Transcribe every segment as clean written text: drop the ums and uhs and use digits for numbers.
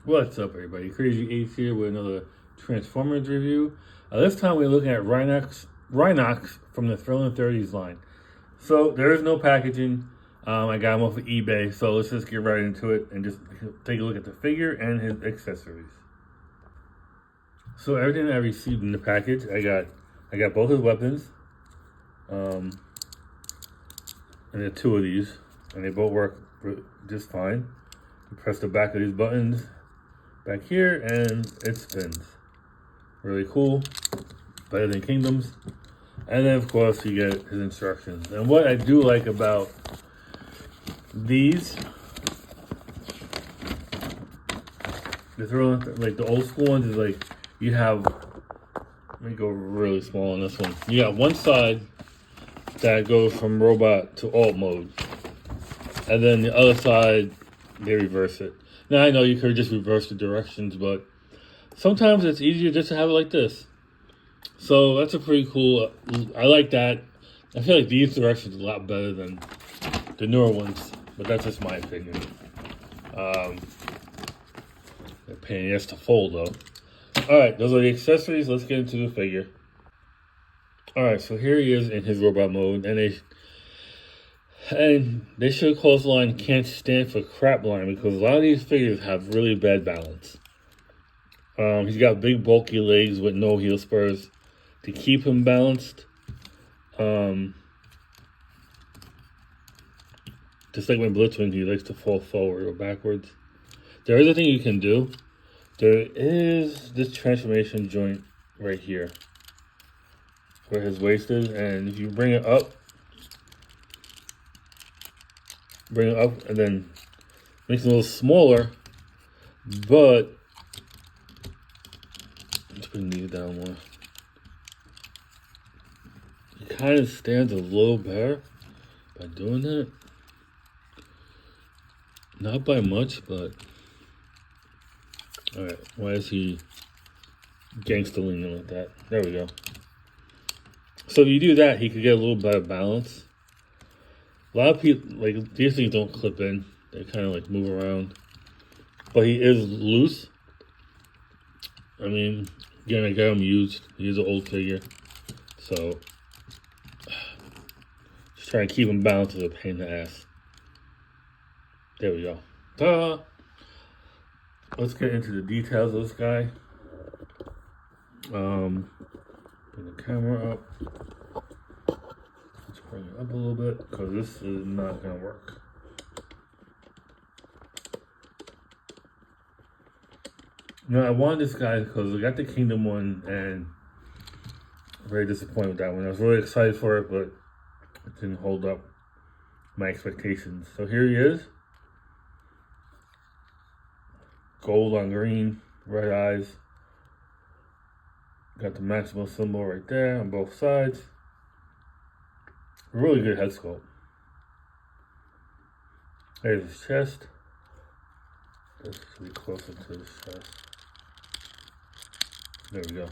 What's up, everybody? Crazy Ace here with another Transformers review. This time we're looking at Rhinox from the Thrilling 30s line. So there is no packaging. I got him off of eBay, so let's just get right into it and just take a look at the figure and his accessories. So everything I received in the package, I got both his weapons, and there are two of these, and they both work just fine. You press the back of these buttons back here and it spins. Really cool, better than Kingdoms. And then of course you get his instructions. And what I do like about these, like the old school ones, is like you have, let me go really small on this one. You got one side that goes from robot to alt mode, and then the other side they reverse it. Now I know you could just reverse the directions, but sometimes it's easier just to have it like this. So that's a pretty cool, I like that. I feel like these directions are a lot better than the newer ones, but that's just my opinion. They're pain in the ass to fold though. Alright, those are the accessories. Let's get into the figure. Alright, so here he is in his robot mode, and they should call this line "Can't Stand for Crap" line, because a lot of these figures have really bad balance. He's got big bulky legs with no heel spurs to keep him balanced. Just like when Blitzwing, he likes to fall forward or backwards. There is a thing you can do. There is this transformation joint right here where his waist is, and if you bring it up and then makes it a little smaller, but let's bring these down more. It kind of stands a little better by doing that. Not by much, but alright, why is he gangsta leaning like that? There we go. So if you do that, he could get a little better balance. A lot of people, like, these things don't clip in. They kind of like move around. But he is loose. I mean, again, I got him used. He is an old figure. So, just trying to keep him balanced is a pain in the ass. There we go. Ta-da! Let's get into the details of this guy. Bring the camera up. Let's bring it up a little bit, because this is not going to work. Now, I wanted this guy because I got the Kingdom one, and I'm very disappointed with that one. I was really excited for it, but it didn't hold up my expectations. So here he is. Gold on green, red eyes. Got the Maximal symbol right there on both sides. Really good head sculpt. There's his chest. This should be closer to his chest. There we go.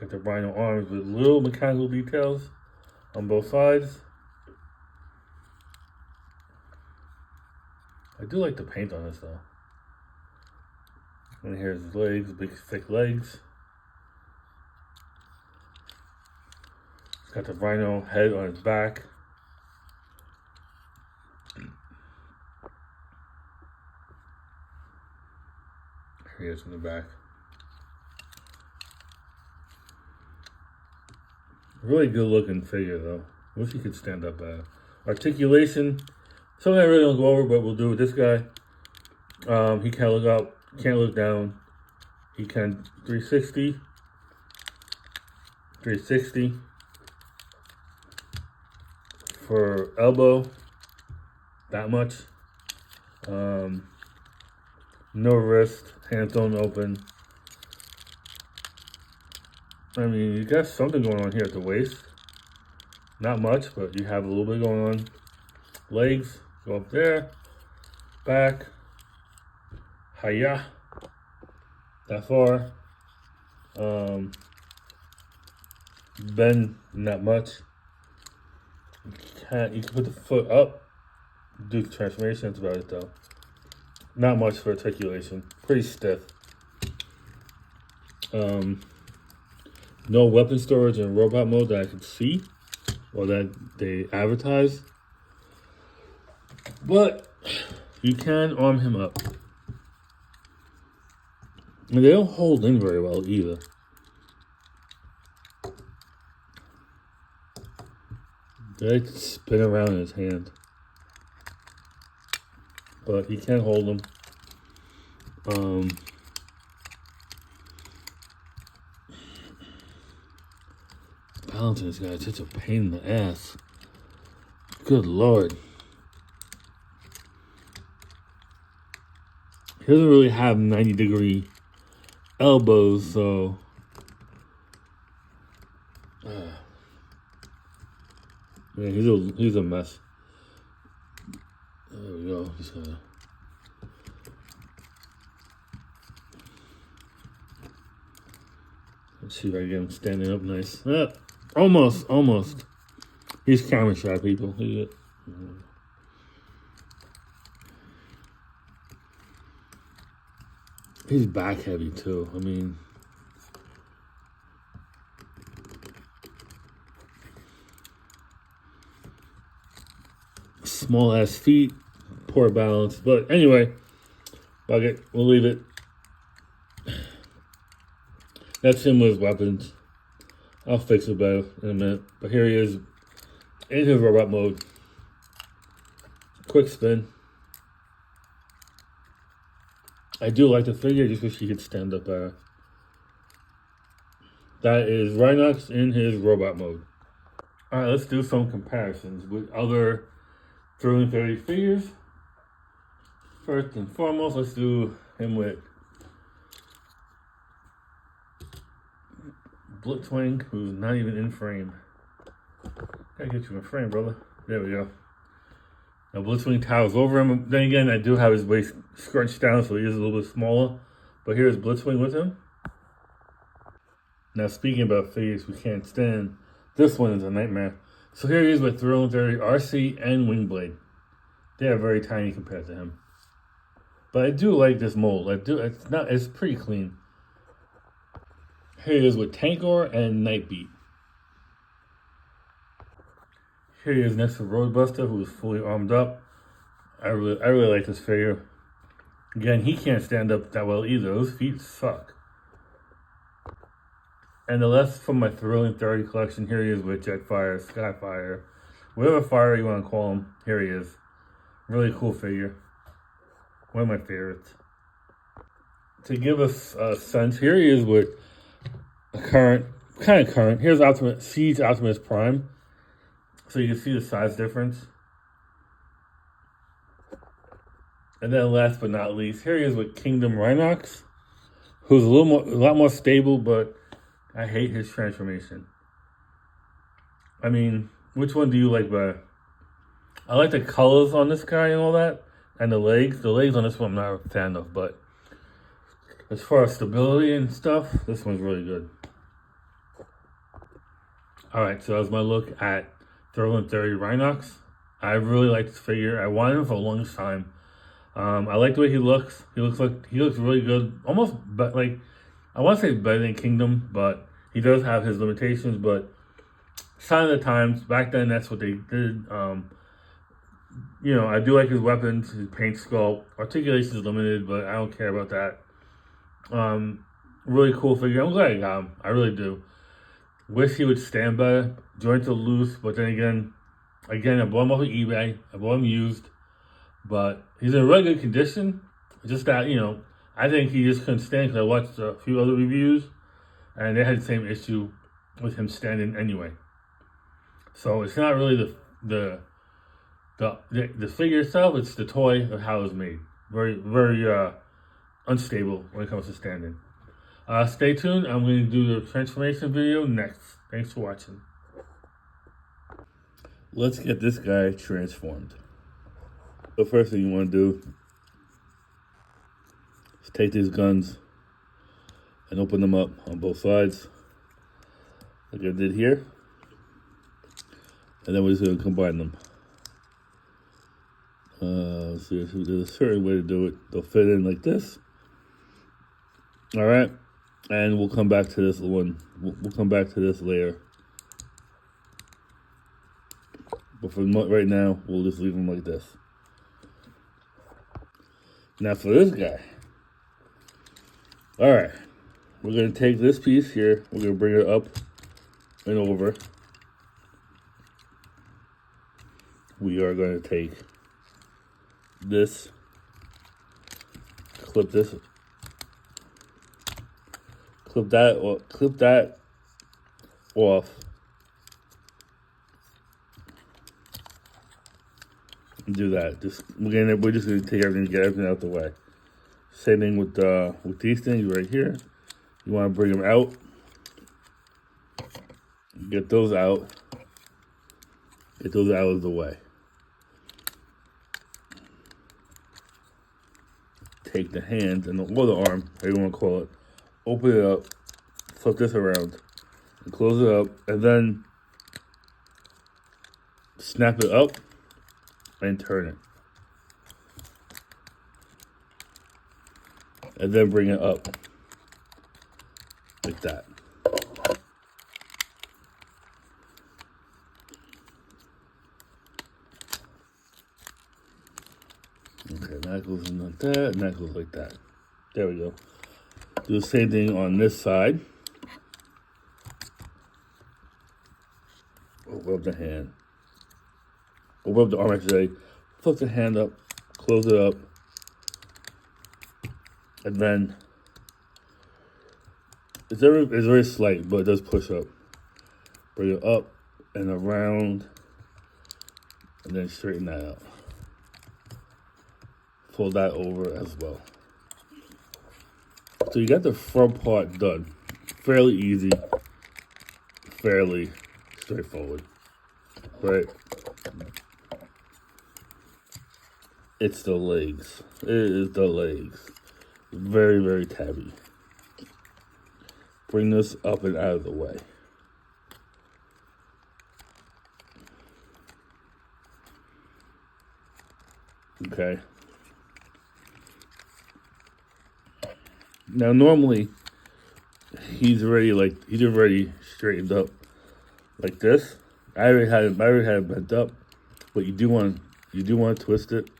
Got the Rhino arms with little mechanical details on both sides. I do like the paint on this though. And here's his legs, big thick legs. He's got the Rhino head on his back. Here he is in the back. Really good looking figure though. Wish he could stand up better. Articulation, something I really don't go over, but we'll do with this guy. He can't look up, can't look down. He can 360. For elbow, that much. No wrist, hands don't open. I mean, you got something going on here at the waist. Not much, but you have a little bit going on. Legs go up there, back, hiya, that far. Bend not much. You can put the foot up, do the transformation. That's about it though. Not much for articulation. Pretty stiff. No weapon storage in robot mode that I could see or that they advertise. But you can arm him up. And they don't hold in very well either. They like to spin around in his hand. But he can hold them. Balancing this guy is such a pain in the ass. Good Lord. He doesn't really have 90-degree elbows, so yeah, he's a mess. There we go. Just gonna let's see if I can get him standing up nice. Almost. He's camera shy, people. He's back heavy too. I mean, small ass feet, poor balance. But anyway, bug it. We'll leave it. That's him with his weapons. I'll fix it better in a minute. But here he is in his robot mode. Quick spin. I do like the figure, just wish he could stand up better. That is Rhinox in his robot mode. Alright, let's do some comparisons with other Thrilling 30 figures. First and foremost, let's do him with Blitzwing, who's not even in frame. Gotta get you in frame, brother. There we go. Now Blitzwing towers over him. Then again, I do have his waist scrunched down, so he is a little bit smaller. But here's Blitzwing with him. Now speaking about figures we can't stand, this one is a nightmare. So here he is with Thrilling 30, RC, and Wingblade. They are very tiny compared to him. But I do like this mold. It's pretty clean. Here he is with Tankor and Nightbeat. Here he is next to Roadbuster, who is fully armed up. I really like this figure. Again, he can't stand up that well either. Those feet suck. And the last from my Thrilling 30 collection, here he is with Jetfire, Skyfire, whatever fire you want to call him. Here he is. Really cool figure. One of my favorites. To give us a sense, here he is with a kind of current. Here's Siege Optimus Prime. So you can see the size difference. And then last but not least, here he is with Kingdom Rhinox, who's a lot more stable, but I hate his transformation. I mean, which one do you like better? I like the colors on this guy and all that, and the legs. The legs on this one I'm not a fan of, but as far as stability and stuff, this one's really good. Alright, so that was my look at Thrilling 30 Rhinox. I really like this figure. I wanted him for the longest time. I like the way he looks. He looks really good. Almost like, I want to say better than Kingdom, but he does have his limitations. But sign of the times. Back then, that's what they did. You know, I do like his weapons, his paint sculpt. Articulation is limited, but I don't care about that. Really cool figure. I'm glad I got him. I really do. Wish he would stand better. Joints are loose, but then again, I bought him off of eBay. I bought him used, but he's in really good condition. Just that, you know, I think he just couldn't stand because I watched a few other reviews, and they had the same issue with him standing anyway. So it's not really the figure itself; it's the toy of how it's made. Very, very unstable when it comes to standing. Stay tuned. I'm going to do the transformation video next. Thanks for watching. Let's get this guy transformed. The first thing you want to do is take these guns and open them up on both sides, like I did here. And then we're just going to combine them. Let's see, there's a certain way to do it. They'll fit in like this. All right, and we'll come back to this one. We'll come back to this later. But for right now, we'll just leave them like this. Now for this guy. All right, we're gonna take this piece here. We're gonna bring it up and over. We are gonna take this, clip that off. Do that. We're just gonna take everything, get everything out the way. Same thing with these things right here. You want to bring them out. Get those out. Get those out of the way. Take the hand or the arm, however you want to call it. Open it up. Flip this around. And close it up. And then snap it up. And turn it. And then bring it up. Like that. Okay, that goes in like that, and that goes like that. There we go. Do the same thing on this side. Open up the hand. Open up the arm, I should say. Flip the hand up, close it up, and then it's very slight, but it does push up. Bring it up and around, and then straighten that out. Fold that over as well. So you got the front part done. Fairly easy, fairly straightforward, right? It's the legs. It is the legs. Very, very tabby. Bring this up and out of the way. Okay. Now normally he's already straightened up like this. I already had it bent up, but you do want to twist it.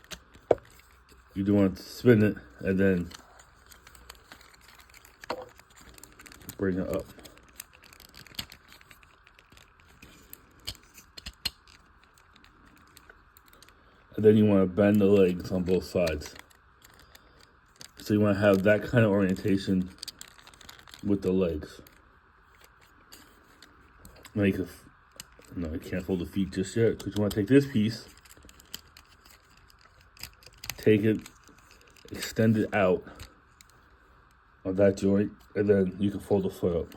You do want to spin it and then bring it up. And then you want to bend the legs on both sides. So you want to have that kind of orientation with the legs. Now you can't fold the feet just yet because you want to take this piece, take it, extend it out on that joint, and then you can fold the foot up.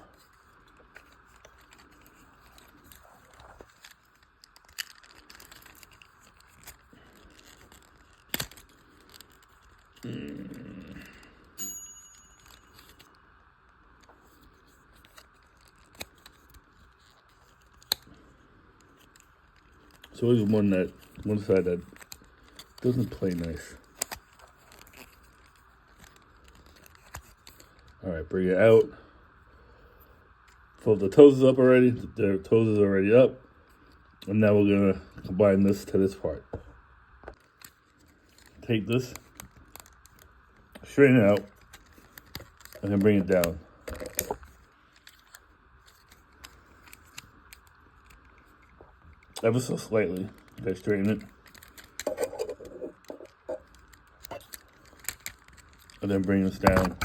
So there's one side that doesn't play nice. All right, bring it out. Fold the toes up already. The toes is already up. And now we're gonna combine this to this part. Take this, straighten it out, and then bring it down. Ever so slightly. Okay, straighten it. And then bring this down.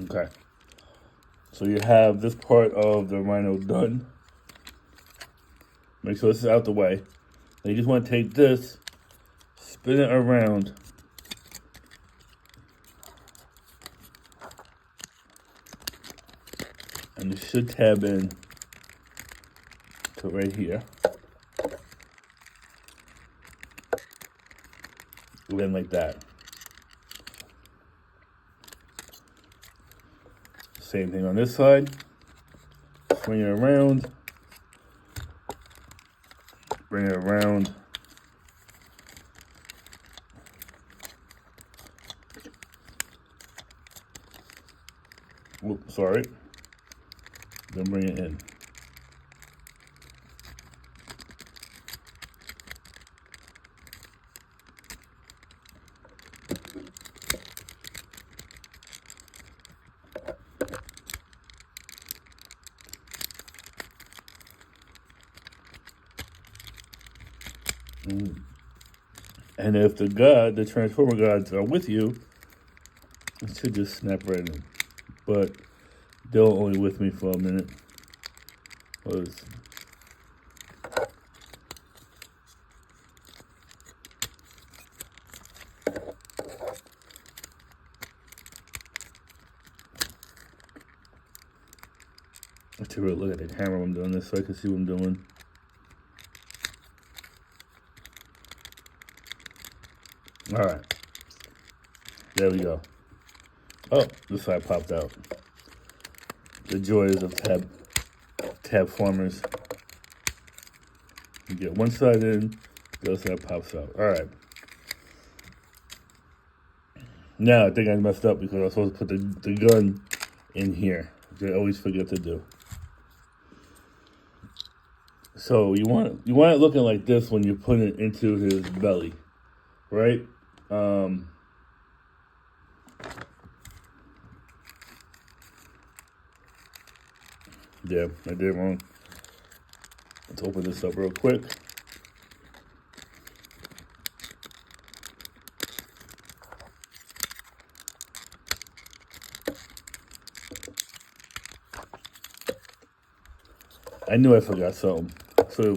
Okay. So you have this part of the Rhino done. Make sure this is out the way. Now you just want to take this, spin it around, and it should tab in to right here. go in like that. Same thing on this side. Swing it around. Bring it around. Whoops, sorry. Then bring it in. And if the transformer gods are with you, it should just snap right in. But they're only with me for a minute. Let's take a look at the camera when I'm doing this so I can see what I'm doing. All right, there we go. Oh, this side popped out. The joys of THRANSFORMERS. You get one side in, the other side pops out. All right. Now I think I messed up because I was supposed to put the gun in here, which I always forget to do. So you want it looking like this when you put it into his belly, right? Yeah, I did wrong. Let's open this up real quick. I knew I forgot something. So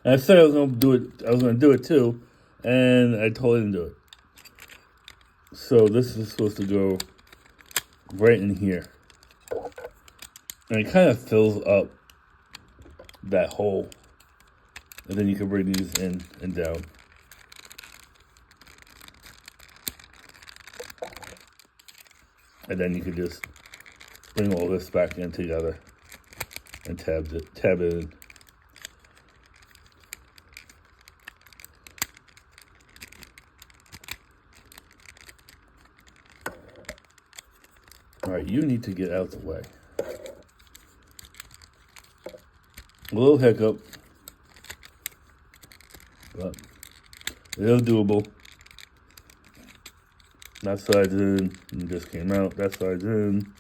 I said I was gonna do it. I was gonna do it too, and I totally didn't do it. So this is supposed to go right in here, and it kind of fills up that hole, and then you can bring these in and down. And then you can just bring all this back in together and tab it in. All right, you need to get out the way. A little hiccup, but it is doable. That side's in, and just came out. That side's in.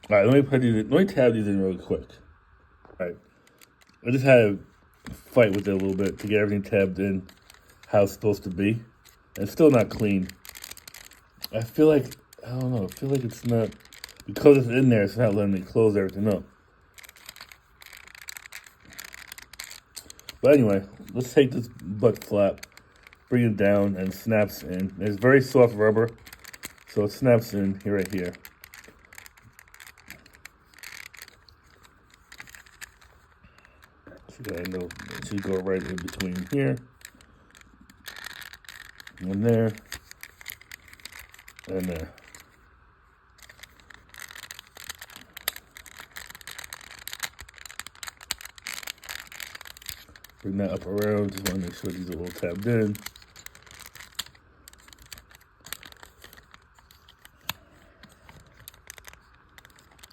All right, let me tab these in really quick. All right, I just had to fight with it a little bit to get everything tabbed in how it's supposed to be. And it's still not clean. I feel like, I don't know, I feel like it's not, because it's in there, it's not letting me close everything up. But anyway, let's take this butt flap, bring it down, and snaps in. It's very soft rubber, so it snaps in here, right here. It should go right in between here, and there, and there. Bring that up around, just want to make sure these are all tabbed in.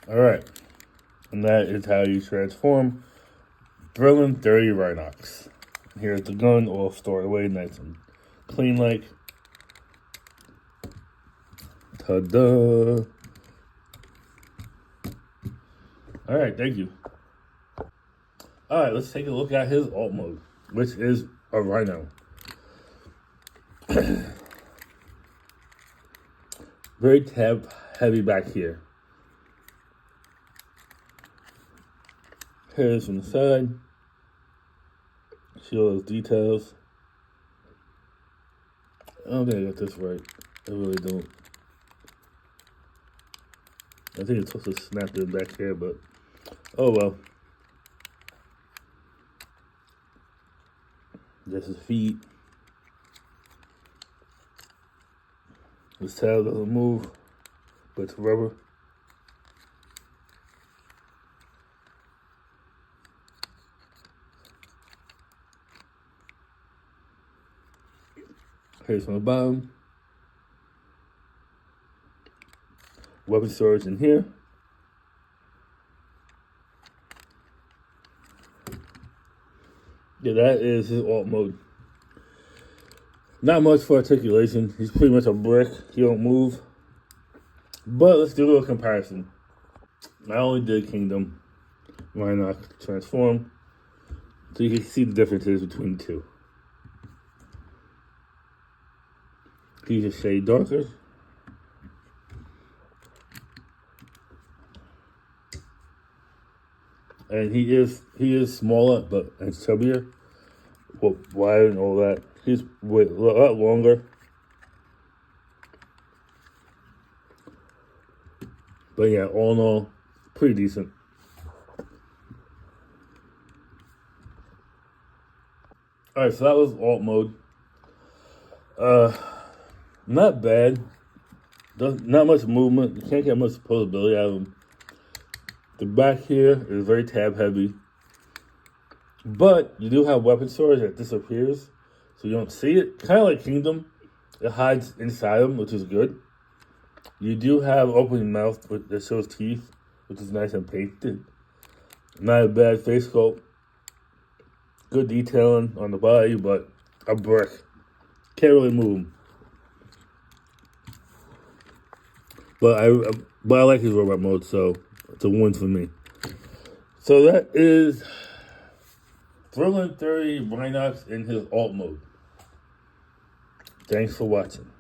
All right, and that is how you transform Thrilling 30 Rhinox. Here's the gun, all stored away, nice and clean like. Ta-da! All right, thank you. All right, let's take a look at his alt mode, which is a Rhino. Very tab heavy back here. Here's from the side. See all those details. I don't think I got this right. I really don't. I think it's supposed to snap it back here, but oh well. This is feet. This tail doesn't move, but it's rubber. Here's from the bottom. Weapon storage in here. Yeah, that is his alt mode. Not much for articulation. He's pretty much a brick. He don't move. But let's do a little comparison. I only did Kingdom, Rhinox, Transform, so you can see the differences between the two. He's a shade darker. And he is smaller, but and chubbier, wider and all that. He's a lot longer. But yeah, all in all, pretty decent. Alright, so that was alt mode. Not bad. Not much movement. You can't get much posability out of him. The back here is very tab heavy. But you do have weapon storage that disappears, so you don't see it. Kind of like Kingdom. It hides inside him, which is good. You do have open mouth that shows teeth, which is nice and painted. Not a bad face sculpt. Good detailing on the body, but a brick. Can't really move him. But I like his robot mode, so it's a win for me. So that is Thriller 30 Rhinox in his alt mode. Thanks for watching.